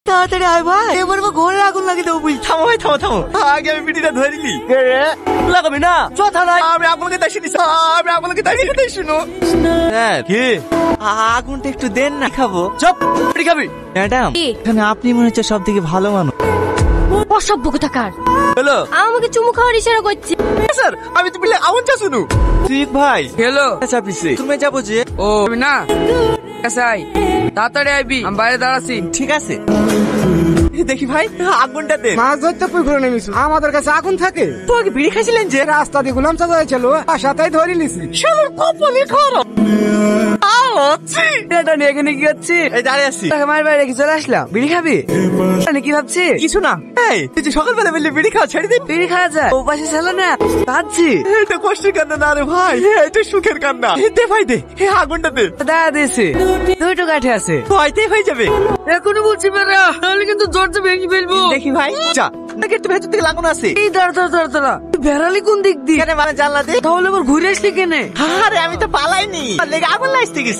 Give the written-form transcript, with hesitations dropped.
তাড়াতাড়ি আয় ভাই, এবার ঘরে আগুন লাগিয়ে দেবো বুঝলি। থামো ভাই, থামো থামো, আগে আমি বিড়িটা ধরে নিলি। লাগাবি না, চ থানায়। আমি আগুনকে দাসিনি, আমি আগুনকে দাসিনি। শুনো কি আগুনটা একটু দেন না, খাবো। চপ বিড়ি খাবি? ম্যাডাম, এখানে আপনি মনে হচ্ছে সব থেকে ভালো মানুষ। অসভ্য কোথাকার, হ্যালো আমাকে চুমু খাওয়ার ইশারা করছে। স্যার আমি তো বিলে আগুন চা শুনু। ঠিক ভাই, হ্যালো চাপিছে তুমি যাবো যে। ও তুমি না কাসাই, তাড়াতাড়ি আইবি, আমি বাইরে দাঁড়াছি। ঠিক আছে, দেখি ভাই আগুনটা দে। মাছ ধরতে পুকুরে নেমেছি, আমাদের কাছে আগুন থাকে। তো আগে বিড়ি খাইছিলেন যে। রাস্তা দিয়ে গুলাম চাচা ছিল, সাথেই ধরে নিছি। কপালে খারাপ। এটা নিয়ে এখানে কি হচ্ছে? এই দাঁড়িয়ে আছি। মায়ের বাইরে কি চলে আসলাম, বিড়ি খাবি? কি ভাবছি? কিছু না। এই তুই যে সকালবেলা বললি বিড়ি খাওয়া ছেড়ে দিন। বিড়ি খাওয়া যায়, ও পাশে ছিল না, ভাবছি। এটা কষ্টের কান্না না রে ভাই, এটা সুখের কান্না। দে ভাই দে, আগুনটা দে। দাঁড়া দিয়েছে, দুটো কাঠে আছে, হয়তো হয়ে যাবে। এখনো বলছি বেড়া, তাহলে কিন্তু দরজা ভেঙে ফেলবো। দেখি ভাই, যা নাকি একটু ভেতর থেকে লাগানো আছে। এই দাঁড়া, বেড়ালি কোন দিক দিয়ে? এখানে মানে জানলা দে। তাহলে আবার ঘুরে আসলি কেনে? আরে আমি তো পালাইনি, লেগে আগুন লাগতে গেছে।